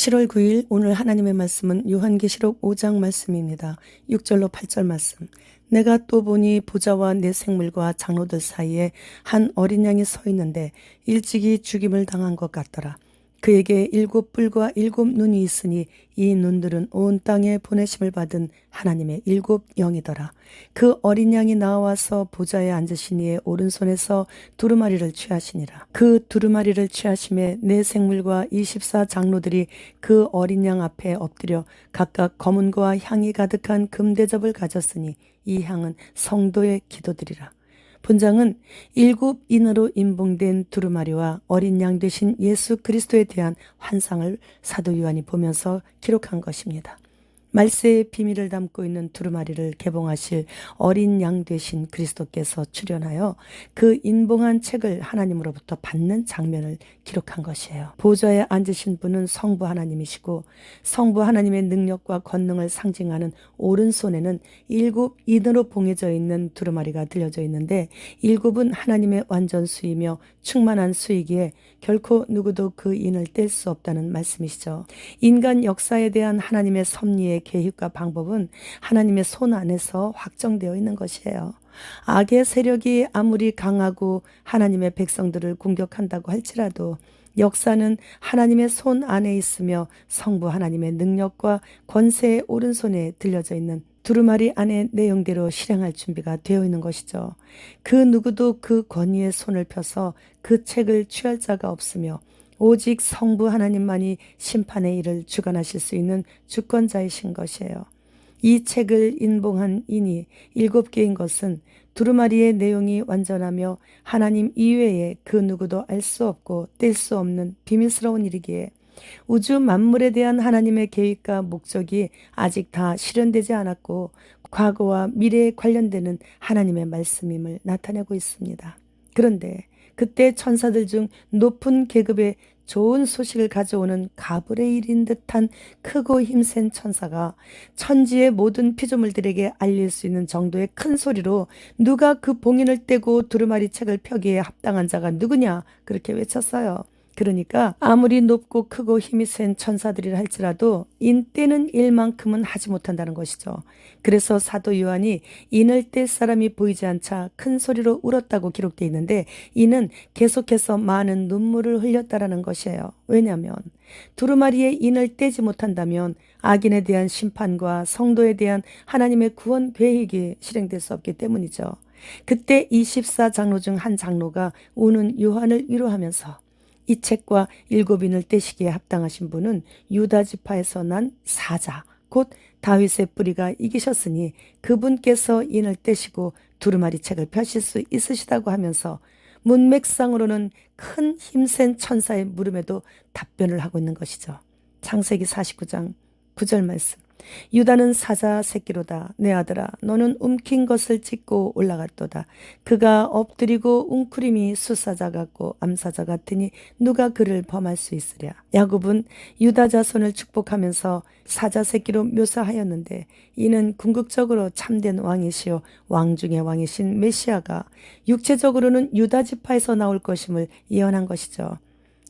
7월 9일 오늘 하나님의 말씀은 요한계시록 5장 말씀입니다. 6절로 8절 말씀. 내가 또 보니 보좌와 내 생물과 장로들 사이에 한 어린 양이 서 있는데 일찍이 죽임을 당한 것 같더라. 그에게 7뿔과 7눈이 있으니 이 눈들은 온 땅에 보내심을 받은 하나님의 7영이더라. 그 어린 양이 나와서 보좌에 앉으신 이의 오른손에서 두루마리를 취하시니라. 그 두루마리를 취하심에 내 생물과 24 장로들이 그 어린 양 앞에 엎드려 각각 검은고와 향이 가득한 금대접을 가졌으니 이 향은 성도의 기도들이라. 본장은 7인으로 인봉된 두루마리와 어린 양 되신 예수 그리스도에 대한 환상을 사도 요한이 보면서 기록한 것입니다. 말세의 비밀을 담고 있는 두루마리를 개봉하실 어린 양 되신 그리스도께서 출현하여 그 인봉한 책을 하나님으로부터 받는 장면을 기록한 것이에요. 보좌에 앉으신 분은 성부 하나님이시고 성부 하나님의 능력과 권능을 상징하는 오른손에는 7인으로 봉해져 있는 두루마리가 들려져 있는데 7은 하나님의 완전 수이며 충만한 수이기에 결코 누구도 그 인을 뗄 수 없다는 말씀이시죠. 인간 역사에 대한 하나님의 섭리의 계획과 방법은 하나님의 손 안에서 확정되어 있는 것이에요. 악의 세력이 아무리 강하고 하나님의 백성들을 공격한다고 할지라도 역사는 하나님의 손 안에 있으며 성부 하나님의 능력과 권세의 오른손에 들려져 있는 두루마리 안의 내용대로 실행할 준비가 되어 있는 것이죠. 그 누구도 그 권위의 손을 펴서 그 책을 취할 자가 없으며 오직 성부 하나님만이 심판의 일을 주관하실 수 있는 주권자이신 것이에요. 이 책을 인봉한 인이 7개인 것은 두루마리의 내용이 완전하며 하나님 이외에 그 누구도 알 수 없고 뗄 수 없는 비밀스러운 일이기에 우주 만물에 대한 하나님의 계획과 목적이 아직 다 실현되지 않았고 과거와 미래에 관련되는 하나님의 말씀임을 나타내고 있습니다. 그런데 그때 천사들 중 높은 계급의 좋은 소식을 가져오는 가브리엘인 듯한 크고 힘센 천사가 천지의 모든 피조물들에게 알릴 수 있는 정도의 큰 소리로 누가 그 봉인을 떼고 두루마리 책을 펴기에 합당한 자가 누구냐 그렇게 외쳤어요. 그러니까 아무리 높고 크고 힘이 센 천사들이라 할지라도 인 떼는 일만큼은 하지 못한다는 것이죠. 그래서 사도 요한이 인을 뗄 사람이 보이지 않자 큰 소리로 울었다고 기록되어 있는데 이는 계속해서 많은 눈물을 흘렸다라는 것이에요. 왜냐하면 두루마리의 인을 떼지 못한다면 악인에 대한 심판과 성도에 대한 하나님의 구원 계획이 실행될 수 없기 때문이죠. 그때 24 장로 중 한 장로가 우는 요한을 위로하면서 이 책과 7인을 떼시기에 합당하신 분은 유다 지파에서 난 사자 곧 다윗의 뿌리가 이기셨으니 그분께서 인을 떼시고 두루마리 책을 펴실 수 있으시다고 하면서 문맥상으로는 큰 힘센 천사의 물음에도 답변을 하고 있는 것이죠. 창세기 49장 9절 말씀. 유다는 사자 새끼로다. 내 아들아 너는 움킨 것을 찢고 올라갔도다. 그가 엎드리고 웅크림이 수사자 같고 암사자 같으니 누가 그를 범할 수 있으랴. 야곱은 유다 자손을 축복하면서 사자 새끼로 묘사하였는데 이는 궁극적으로 참된 왕이시요 왕 중의 왕이신 메시아가 육체적으로는 유다 지파에서 나올 것임을 예언한 것이죠.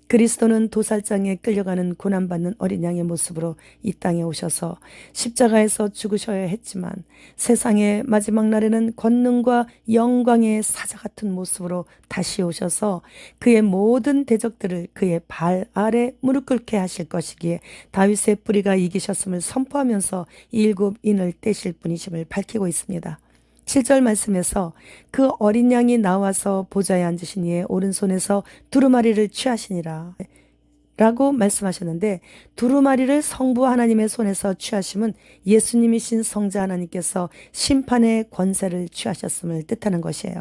그리스도는 도살장에 끌려가는 고난받는 어린 양의 모습으로 이 땅에 오셔서 십자가에서 죽으셔야 했지만 세상의 마지막 날에는 권능과 영광의 사자 같은 모습으로 다시 오셔서 그의 모든 대적들을 그의 발 아래 무릎 꿇게 하실 것이기에 다윗의 뿌리가 이기셨음을 선포하면서 7인을 떼실 분이심을 밝히고 있습니다. 7절 말씀에서 그 어린 양이 나와서 보좌에 앉으신 이의 오른손에서 두루마리를 취하시니라 라고 말씀하셨는데 두루마리를 성부 하나님의 손에서 취하심은 예수님이신 성자 하나님께서 심판의 권세를 취하셨음을 뜻하는 것이에요.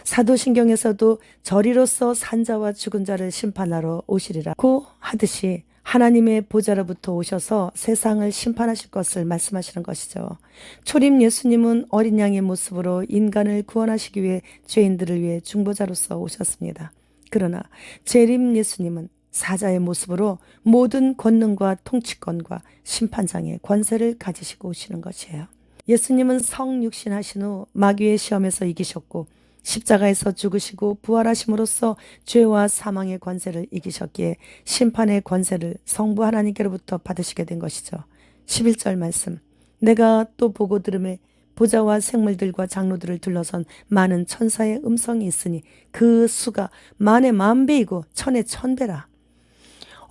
사도신경에서도 저리로서 산자와 죽은 자를 심판하러 오시리라고 하듯이 하나님의 보좌로부터 오셔서 세상을 심판하실 것을 말씀하시는 것이죠. 초림 예수님은 어린 양의 모습으로 인간을 구원하시기 위해 죄인들을 위해 중보자로서 오셨습니다. 그러나 재림 예수님은 사자의 모습으로 모든 권능과 통치권과 심판장의 권세를 가지시고 오시는 것이에요. 예수님은 성육신하신 후 마귀의 시험에서 이기셨고 십자가에서 죽으시고 부활하심으로써 죄와 사망의 권세를 이기셨기에 심판의 권세를 성부 하나님께로부터 받으시게 된 것이죠. 11절 말씀. 내가 또 보고 들음에 보좌와 생물들과 장로들을 둘러선 많은 천사의 음성이 있으니 그 수가 만의 만배이고 천의 천배라.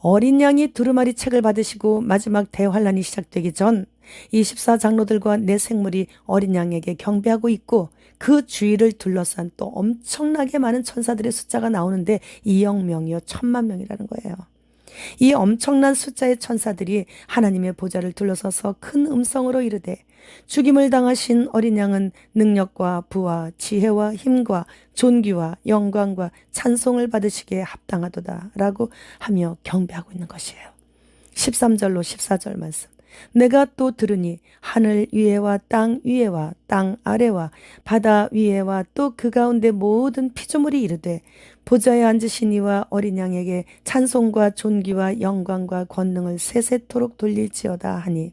어린 양이 두루마리 책을 받으시고 마지막 대환란이 시작되기 전 24장로들과 네 생물이 어린 양에게 경배하고 있고 그 주위를 둘러싼 또 엄청나게 많은 천사들의 숫자가 나오는데 2억 명이요 1,000만 명이라는 거예요. 이 엄청난 숫자의 천사들이 하나님의 보좌를 둘러서서 큰 음성으로 이르되 죽임을 당하신 어린 양은 능력과 부와 지혜와 힘과 존귀와 영광과 찬송을 받으시기에 합당하도다 라고 하며 경배하고 있는 것이에요. 13절로 14절 말씀. 내가 또 들으니 하늘 위에와 땅 위에와 땅 아래와 바다 위에와 또 그 가운데 모든 피조물이 이르되 보좌에 앉으신 이와 어린 양에게 찬송과 존귀와 영광과 권능을 세세토록 돌릴지어다 하니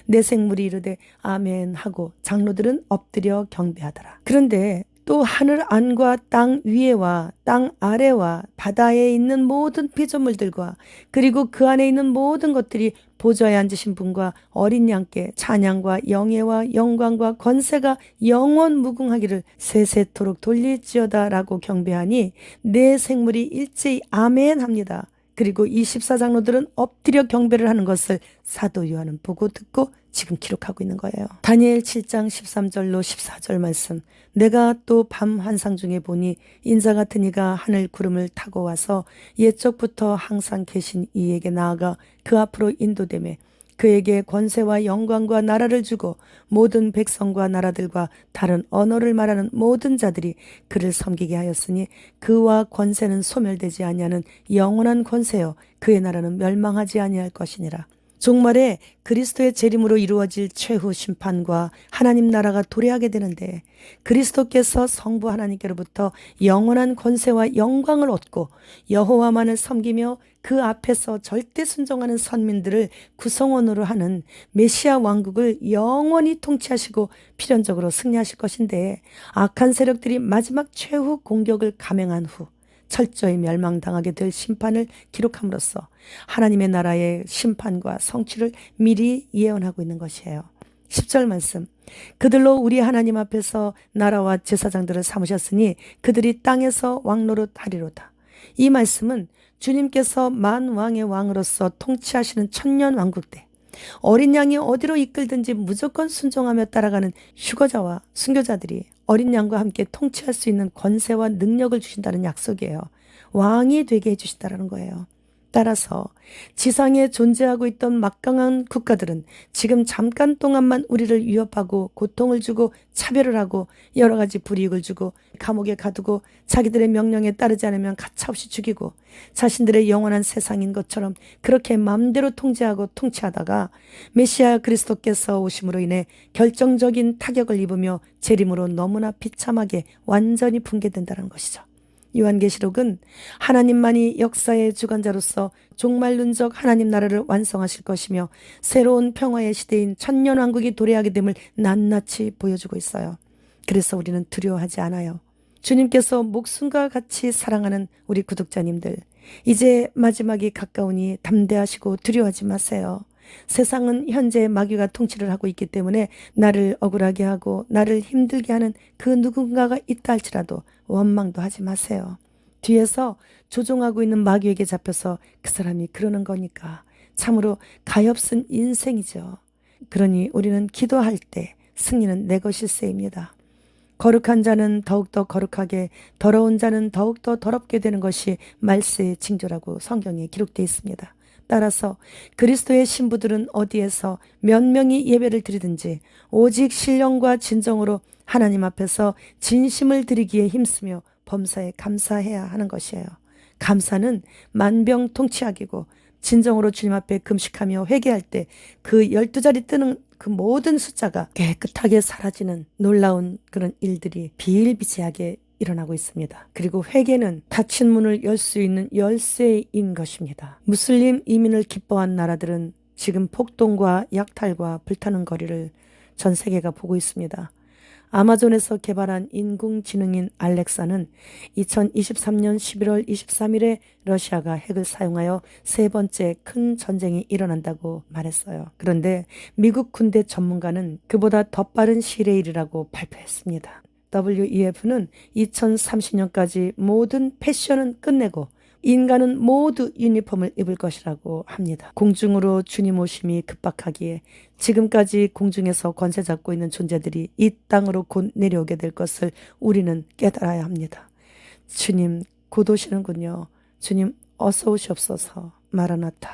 내 생물이 이르되 아멘 하고 장로들은 엎드려 경배하더라. 그런데 또 하늘 안과 땅 위에와 땅 아래와 바다에 있는 모든 피조물들과 그리고 그 안에 있는 모든 것들이 보좌에 앉으신 분과 어린 양께 찬양과 영예와 영광과 권세가 영원 무궁하기를 세세토록 돌릴지어다 라고 경배하니 내 생물이 일제히 아멘 합니다. 그리고 24장로들은 엎드려 경배를 하는 것을 사도 요한은 보고 듣고 지금 기록하고 있는 거예요. 다니엘 7장 13절로 14절 말씀. 내가 또 밤 환상 중에 보니 인자 같은 이가 하늘 구름을 타고 와서 옛적부터 항상 계신 이에게 나아가 그 앞으로 인도되매 그에게 권세와 영광과 나라를 주고 모든 백성과 나라들과 다른 언어를 말하는 모든 자들이 그를 섬기게 하였으니 그와 권세는 소멸되지 아니하는 영원한 권세요 그의 나라는 멸망하지 아니할 것이니라. 종말에 그리스도의 재림으로 이루어질 최후 심판과 하나님 나라가 도래하게 되는데 그리스도께서 성부 하나님께로부터 영원한 권세와 영광을 얻고 여호와만을 섬기며 그 앞에서 절대 순종하는 선민들을 구성원으로 하는 메시아 왕국을 영원히 통치하시고 필연적으로 승리하실 것인데 악한 세력들이 마지막 최후 공격을 감행한 후 철저히 멸망당하게 될 심판을 기록함으로써 하나님의 나라의 심판과 성취를 미리 예언하고 있는 것이에요. 10절 말씀. 그들로 우리 하나님 앞에서 나라와 제사장들을 삼으셨으니 그들이 땅에서 왕노릇 하리로다. 이 말씀은 주님께서 만왕의 왕으로서 통치하시는 천년 왕국 때 어린 양이 어디로 이끌든지 무조건 순종하며 따라가는 휴거자와 순교자들이 어린 양과 함께 통치할 수 있는 권세와 능력을 주신다는 약속이에요. 왕이 되게 해주신다는 거예요. 따라서 지상에 존재하고 있던 막강한 국가들은 지금 잠깐 동안만 우리를 위협하고 고통을 주고 차별을 하고 여러 가지 불이익을 주고 감옥에 가두고 자기들의 명령에 따르지 않으면 가차없이 죽이고 자신들의 영원한 세상인 것처럼 그렇게 마음대로 통제하고 통치하다가 메시아 그리스도께서 오심으로 인해 결정적인 타격을 입으며 재림으로 너무나 비참하게 완전히 붕괴된다는 것이죠. 요한계시록은 하나님만이 역사의 주관자로서 종말론적 하나님 나라를 완성하실 것이며 새로운 평화의 시대인 천년왕국이 도래하게 됨을 낱낱이 보여주고 있어요. 그래서 우리는 두려워하지 않아요. 주님께서 목숨과 같이 사랑하는 우리 구독자님들, 이제 마지막이 가까우니 담대하시고 두려워하지 마세요. 세상은 현재 마귀가 통치를 하고 있기 때문에 나를 억울하게 하고 나를 힘들게 하는 그 누군가가 있다 할지라도 원망도 하지 마세요. 뒤에서 조종하고 있는 마귀에게 잡혀서 그 사람이 그러는 거니까 참으로 가엾은 인생이죠. 그러니 우리는 기도할 때 승리는 내 것일세입니다. 거룩한 자는 더욱더 거룩하게 더러운 자는 더욱더 더럽게 되는 것이 말세의 징조라고 성경에 기록되어 있습니다. 따라서 그리스도의 신부들은 어디에서 몇 명이 예배를 드리든지 오직 신령과 진정으로 하나님 앞에서 진심을 드리기에 힘쓰며 범사에 감사해야 하는 것이에요. 감사는 만병통치약이고 진정으로 주님 앞에 금식하며 회개할 때 그 12자리 뜨는 그 모든 숫자가 깨끗하게 사라지는 놀라운 그런 일들이 비일비재하게 일어나고 있습니다. 그리고 회개는 닫힌 문을 열 수 있는 열쇠인 것입니다. 무슬림 이민을 기뻐한 나라들은 지금 폭동과 약탈과 불타는 거리를 전 세계가 보고 있습니다. 아마존에서 개발한 인공지능인 알렉사는 2023년 11월 23일에 러시아가 핵을 사용하여 세 번째 큰 전쟁이 일어난다고 말했어요. 그런데 미국 군대 전문가는 그보다 더 빠른 시일의 일이라고 발표했습니다. WEF는 2030년까지 모든 패션은 끝내고 인간은 모두 유니폼을 입을 것이라고 합니다. 공중으로 주님 오심이 급박하기에 지금까지 공중에서 권세 잡고 있는 존재들이 이 땅으로 곧 내려오게 될 것을 우리는 깨달아야 합니다. 주님 곧 오시는군요. 주님 어서 오시옵소서. 마라나타.